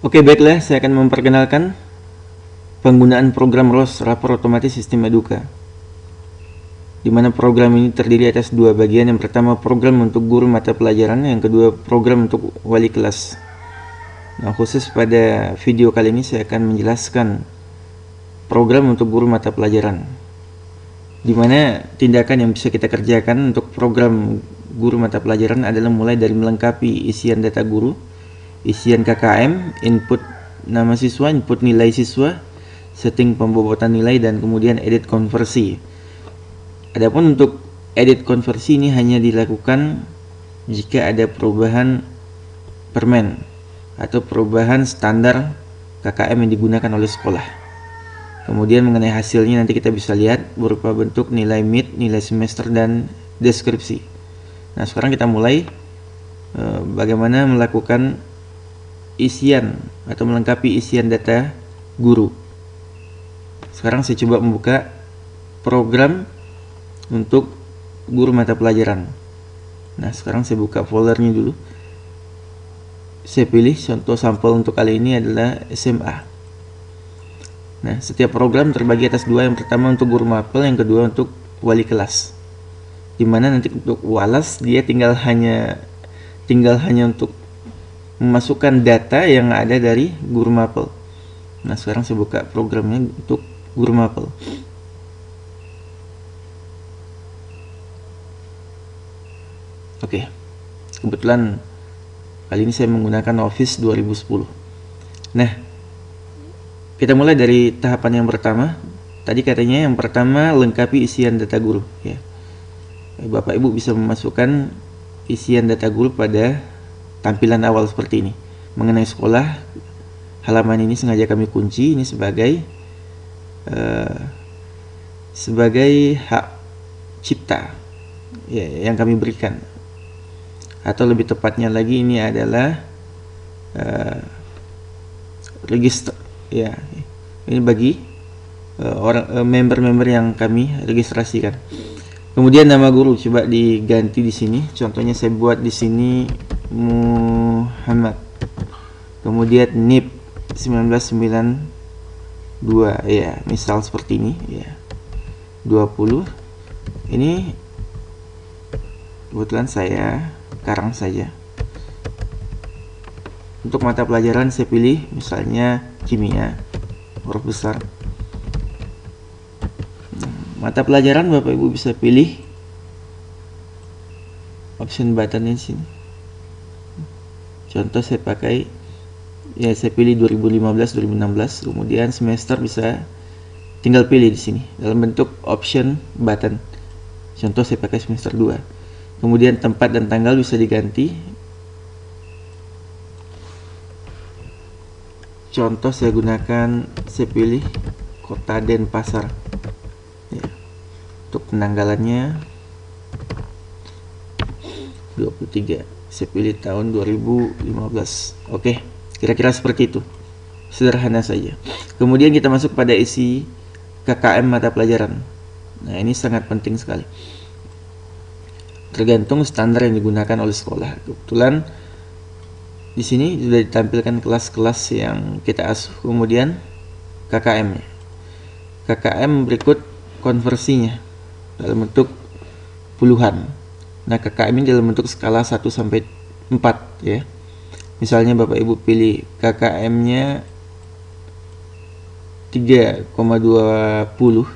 Oke, baiklah, saya akan memperkenalkan penggunaan program ROS, Rapor Otomatis Sistem Eduka, di mana program ini terdiri atas dua bagian. Yang pertama, program untuk guru mata pelajaran, yang kedua, program untuk wali kelas. Nah, khusus pada video kali ini saya akan menjelaskan program untuk guru mata pelajaran, di mana tindakan yang bisa kita kerjakan untuk program guru mata pelajaran adalah mulai dari melengkapi isian data guru, isian KKM, input nama siswa, input nilai siswa, setting pembobotan nilai, dan kemudian edit konversi. Adapun untuk edit konversi ini hanya dilakukan jika ada perubahan permen atau perubahan standar KKM yang digunakan oleh sekolah. Kemudian mengenai hasilnya nanti kita bisa lihat berupa bentuk nilai mid, nilai semester, dan deskripsi. Nah, sekarang kita mulai bagaimana melakukan isian atau melengkapi isian data guru. Sekarang saya coba membuka program untuk guru mata pelajaran. Nah, sekarang saya buka foldernya dulu. Saya pilih contoh sampel untuk kali ini adalah SMA. Nah, setiap program terbagi atas dua. Yang pertama untuk guru mapel, yang kedua untuk wali kelas. Dimana nanti untuk walas dia tinggal hanya untuk memasukkan data yang ada dari guru mapel. Nah, sekarang saya buka programnya untuk guru mapel. Oke, kebetulan kali ini saya menggunakan Office 2010. Nah, kita mulai dari tahapan yang pertama. Tadi katanya yang pertama lengkapi isian data guru, ya. Bapak Ibu bisa memasukkan isian data guru pada tampilan awal seperti ini. Mengenai sekolah, halaman ini sengaja kami kunci ini sebagai hak cipta, ya, yang kami berikan. Atau lebih tepatnya lagi ini adalah register, ya. Ini bagi member-member yang kami registrasikan. Kemudian nama guru coba diganti di sini. Contohnya saya buat di sini Muhammad. Kemudian NIP 1992, ya, misal seperti ini, ya. 20. Ini kebetulan saya karang saja. Untuk mata pelajaran saya pilih misalnya kimia, huruf besar. Mata pelajaran Bapak Ibu bisa pilih option button di sini. Contoh saya pakai, ya, saya pilih 2015 2016, kemudian semester bisa tinggal pilih di sini dalam bentuk option button. Contoh saya pakai semester 2. Kemudian tempat dan tanggal bisa diganti. Contoh saya pilih Kota Denpasar, ya. Untuk penanggalannya 23, saya pilih tahun 2015. Oke, kira-kira seperti itu, sederhana saja. Kemudian kita masuk pada isi KKM mata pelajaran. Nah, ini sangat penting sekali, tergantung standar yang digunakan oleh sekolah. Kebetulan di sini sudah ditampilkan kelas-kelas yang kita asuh, kemudian KKM-nya. KKM berikut konversinya dalam bentuk puluhan. Nah, KKM ini dalam bentuk skala 1 sampai 4, ya. Misalnya Bapak Ibu pilih KKM-nya 3,20,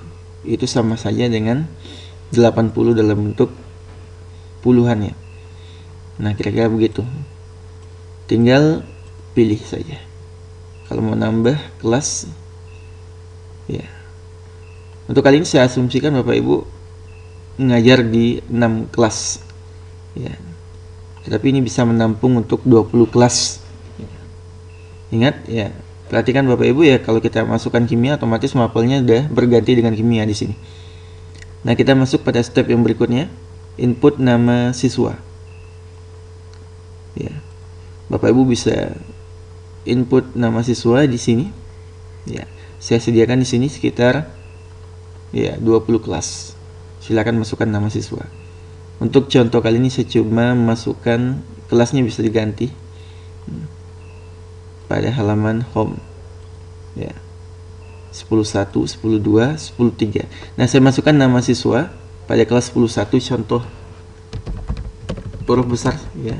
itu sama saja dengan 80 dalam bentuk puluhan, ya. Nah, kira-kira begitu. Tinggal pilih saja. Kalau mau nambah kelas, ya. Untuk kali ini saya asumsikan Bapak Ibu mengajar di 6 kelas, ya. Tetapi ini bisa menampung untuk 20 kelas. Ingat, ya, perhatikan Bapak Ibu, ya, kalau kita masukkan kimia otomatis mapelnya udah berganti dengan kimia di sini. Nah, kita masuk pada step yang berikutnya, input nama siswa. Ya. Bapak Ibu bisa input nama siswa di sini. Ya, saya sediakan di sini sekitar, ya, 20 kelas. Silakan masukkan nama siswa. Untuk contoh kali ini saya cuma masukkan kelasnya bisa diganti pada halaman home ya. 10.1, 10.2, 10.3. Nah, saya masukkan nama siswa pada kelas 10.1, contoh huruf besar ya,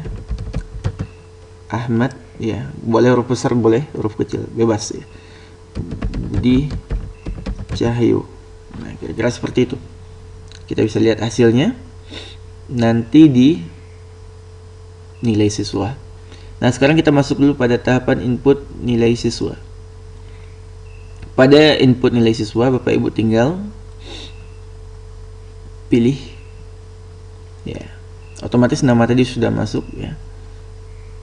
Ahmad ya, boleh huruf besar, boleh huruf kecil, bebas ya, Budi Cahyo. Nah, kira-kira seperti itu. Kita bisa lihat hasilnya nanti di nilai siswa. Nah, sekarang kita masuk dulu pada tahapan input nilai siswa. Pada input nilai siswa, Bapak Ibu tinggal pilih ya. Otomatis nama tadi sudah masuk ya.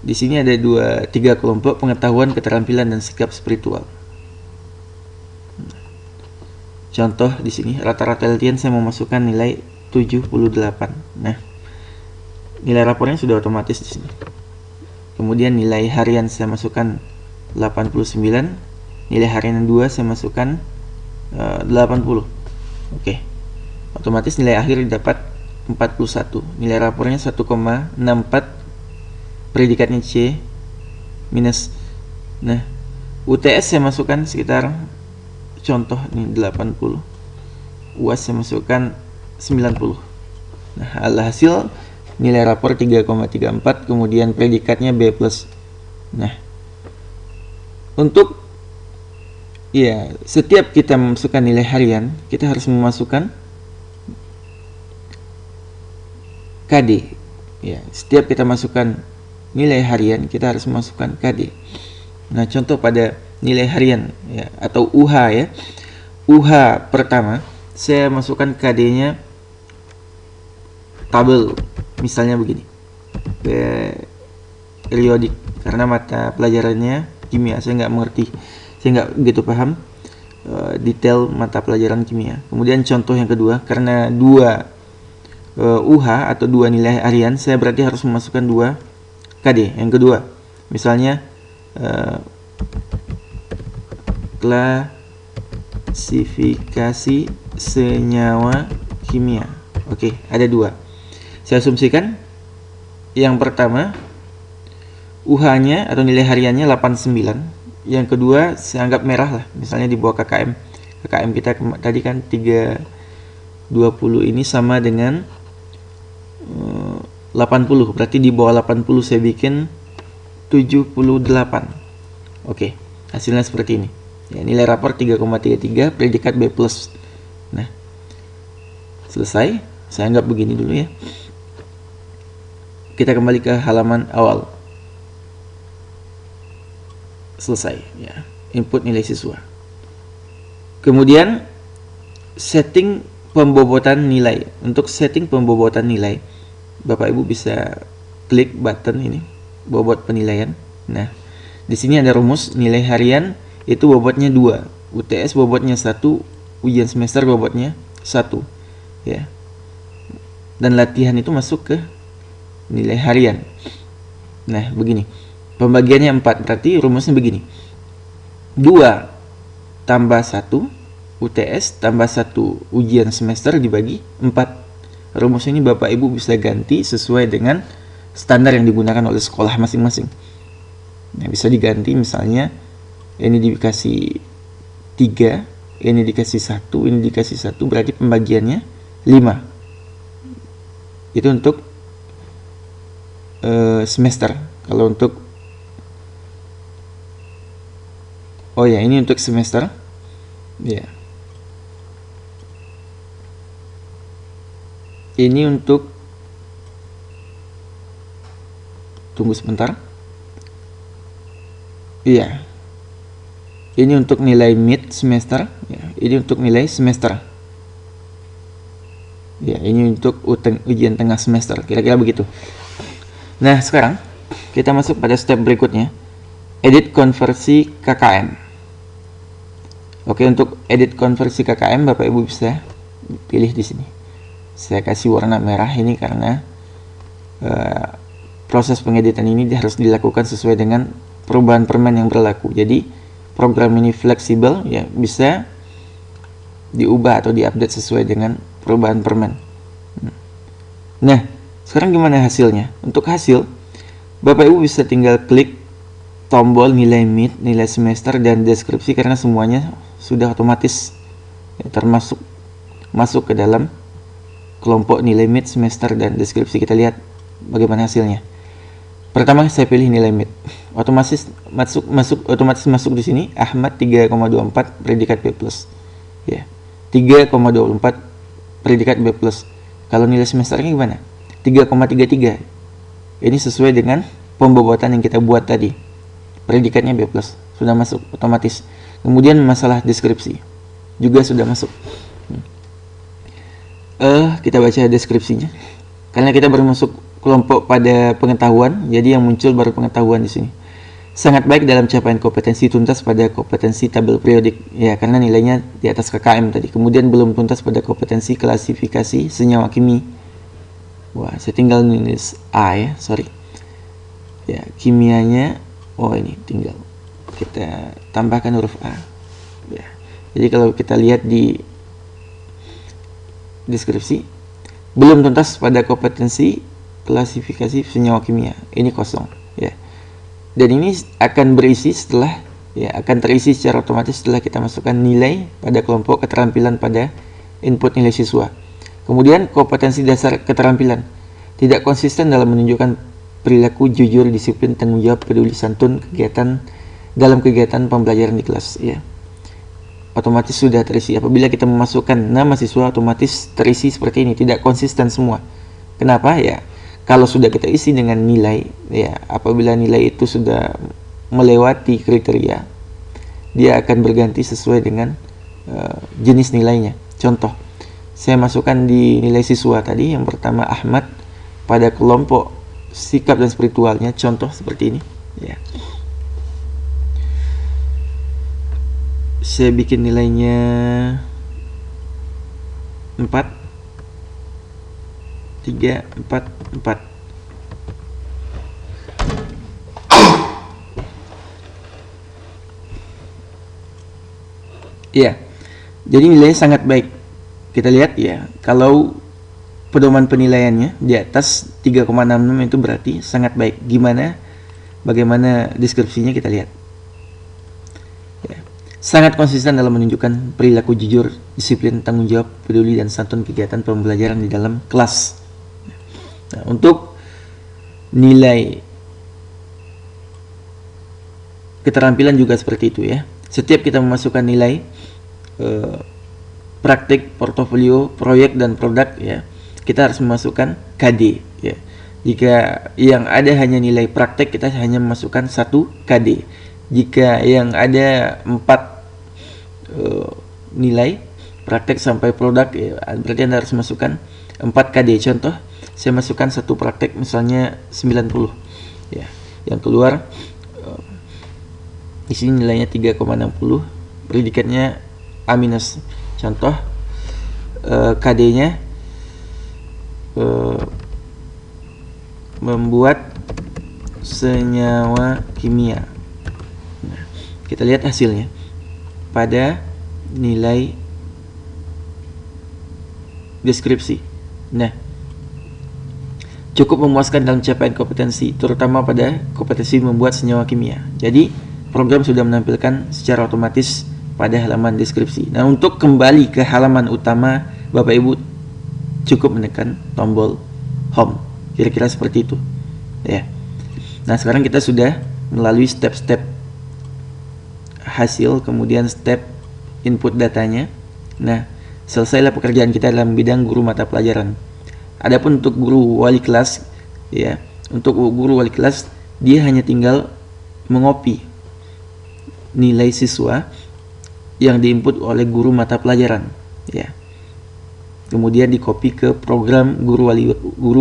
Di sini ada 3 kelompok, pengetahuan, keterampilan, dan sikap spiritual. Contoh di sini rata-rata LTN saya mau masukkan nilai 78. Nah, nilai rapornya sudah otomatis di sini. Kemudian nilai harian saya masukkan 89. Nilai harian 2 saya masukkan 80. Oke. Otomatis nilai akhir dapat 41. Nilai rapornya 1,64. Predikatnya C minus. Nah, UTS saya masukkan sekitar, contoh ini 80. UAS saya masukkan 90. Nah, alhasil nilai rapor 3,34, kemudian predikatnya B+. Nah, untuk ya, setiap kita memasukkan nilai harian, kita harus memasukkan KD. Ya, setiap kita masukkan nilai harian, kita harus memasukkan KD. Nah, contoh pada nilai harian ya, atau UH ya. UH pertama, saya masukkan KD-nya tabel. Misalnya begini. Periodik, karena mata pelajarannya kimia, saya nggak mengerti. Saya nggak begitu paham detail mata pelajaran kimia. Kemudian contoh yang kedua, karena 2 UH atau 2 nilai harian, saya berarti harus memasukkan 2 KD. Yang kedua, misalnya klasifikasi senyawa kimia. Oke, ada 2. Saya asumsikan yang pertama UH-nya atau nilai hariannya 89. Yang kedua saya anggap merah lah, misalnya di bawah KKM. KKM kita tadi kan 320, ini sama dengan 80. Berarti di bawah 80 saya bikin 78. Oke, hasilnya seperti ini. Ya, nilai rapor 3,33, predikat B+. Nah, selesai. Saya anggap begini dulu ya. Kita kembali ke halaman awal. Selesai ya, input nilai siswa. Kemudian setting pembobotan nilai. Untuk setting pembobotan nilai, Bapak Ibu bisa klik button ini, bobot penilaian. Nah, di sini ada rumus nilai harian itu bobotnya 2, UTS bobotnya 1, ujian semester bobotnya 1 ya. Dan latihan itu masuk ke nilai harian. Nah, begini. Pembagiannya 4, berarti rumusnya begini. 2 tambah 1 UTS tambah 1 ujian semester dibagi 4. Rumus ini Bapak Ibu bisa ganti sesuai dengan standar yang digunakan oleh sekolah masing-masing. Nah, bisa diganti misalnya ini dikasih 3, ini dikasih 1, ini dikasih 1, berarti pembagiannya 5. Itu untuk semester. Kalau untuk ini untuk semester ya. Ini untuk, tunggu sebentar. Iya. Ini untuk nilai mid semester ya. Ini untuk nilai semester. Ya, ini untuk ujian tengah semester. Kira-kira begitu. Nah, sekarang kita masuk pada step berikutnya. Edit konversi KKM. Oke, untuk edit konversi KKM Bapak Ibu bisa pilih di sini. Saya kasih warna merah ini karena proses pengeditan ini harus dilakukan sesuai dengan perubahan permen yang berlaku. Jadi program ini fleksibel ya, bisa diubah atau diupdate sesuai dengan perubahan permen. Nah, sekarang gimana hasilnya? Untuk hasil, Bapak Ibu bisa tinggal klik tombol nilai mid, nilai semester, dan deskripsi karena semuanya sudah otomatis ya, termasuk masuk ke dalam kelompok nilai mid, semester, dan deskripsi. Kita lihat bagaimana hasilnya. Pertama saya pilih nilai mid, otomatis masuk di sini Ahmad 3,24 predikat B+. Ya. 3,24 predikat B+. Kalau nilai semesternya gimana? 3,33. Ini sesuai dengan pembobotan yang kita buat tadi. Predikatnya B+, sudah masuk otomatis. Kemudian masalah deskripsi juga sudah masuk. Kita baca deskripsinya. Karena kita baru masuk kelompok pada pengetahuan, jadi yang muncul baru pengetahuan di sini. Sangat baik dalam capaian kompetensi tuntas pada kompetensi tabel periodik, ya karena nilainya di atas KKM tadi. Kemudian belum tuntas pada kompetensi klasifikasi senyawa kimia. Wah, saya tinggal nulis A ya, sorry. Ya, kimianya, oh ini tinggal kita tambahkan huruf A. Ya. Jadi kalau kita lihat di deskripsi, belum tuntas pada kompetensi klasifikasi senyawa kimia, ini kosong ya, dan ini akan berisi setelah ya, akan terisi secara otomatis setelah kita masukkan nilai pada kelompok keterampilan pada input nilai siswa. Kemudian kompetensi dasar keterampilan tidak konsisten dalam menunjukkan perilaku jujur, disiplin, tanggung jawab, peduli, santun dalam kegiatan pembelajaran di kelas ya, otomatis sudah terisi. Apabila kita memasukkan nama siswa, otomatis terisi seperti ini, tidak konsisten semua. Kenapa ya? Kalau sudah kita isi dengan nilai, ya apabila nilai itu sudah melewati kriteria, dia akan berganti sesuai dengan jenis nilainya. Contoh, saya masukkan di nilai siswa tadi, yang pertama Ahmad pada kelompok sikap dan spiritualnya, contoh seperti ini. Ya. Saya bikin nilainya 4, 3, 4, 4. Ya, jadi nilainya sangat baik. Kita lihat ya, kalau pedoman penilaiannya di atas 3,66 itu berarti sangat baik. Bagaimana deskripsinya kita lihat. Ya. Sangat konsisten dalam menunjukkan perilaku jujur, disiplin, tanggung jawab, peduli, dan santun kegiatan pembelajaran di dalam kelas. Nah, untuk nilai keterampilan juga seperti itu ya. Setiap kita memasukkan nilai praktik, portofolio, proyek, dan produk ya, kita harus memasukkan KD ya. Jika yang ada hanya nilai praktik, kita hanya memasukkan 1 KD. Jika yang ada 4 nilai praktek sampai produk ya, berarti Anda harus masukkan 4 KD. Contoh, saya masukkan 1 praktek misalnya 90 ya, yang keluar di sini nilainya 3,60, predikatnya A-. Contoh, KD-nya membuat senyawa kimia. Nah, kita lihat hasilnya pada nilai deskripsi. Nah, cukup memuaskan dalam capaian kompetensi, terutama pada kompetensi membuat senyawa kimia. Jadi, program sudah menampilkan secara otomatis pada halaman deskripsi. Nah, untuk kembali ke halaman utama, Bapak Ibu cukup menekan tombol home. Kira-kira seperti itu. Ya. Nah, sekarang kita sudah melalui step-step hasil, kemudian step input datanya. Nah, selesailah pekerjaan kita dalam bidang guru mata pelajaran. Adapun untuk guru wali kelas, ya, untuk guru wali kelas dia hanya tinggal mengopi nilai siswa yang diinput oleh guru mata pelajaran, ya. Kemudian dikopi ke program guru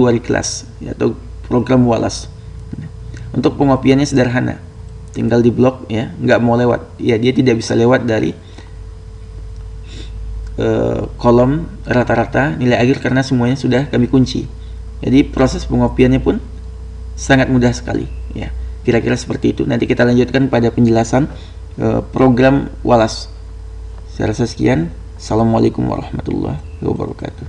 wali kelas, ya, atau program walas. Untuk pengopiannya sederhana, tinggal di blok ya, nggak mau lewat, ya dia tidak bisa lewat dari kolom rata-rata nilai akhir karena semuanya sudah kami kunci. Jadi proses pengopiannya pun sangat mudah sekali, ya. Kira-kira seperti itu. Nanti kita lanjutkan pada penjelasan program walas. Saya rasa sekian. Assalamualaikum warahmatullahi wabarakatuh.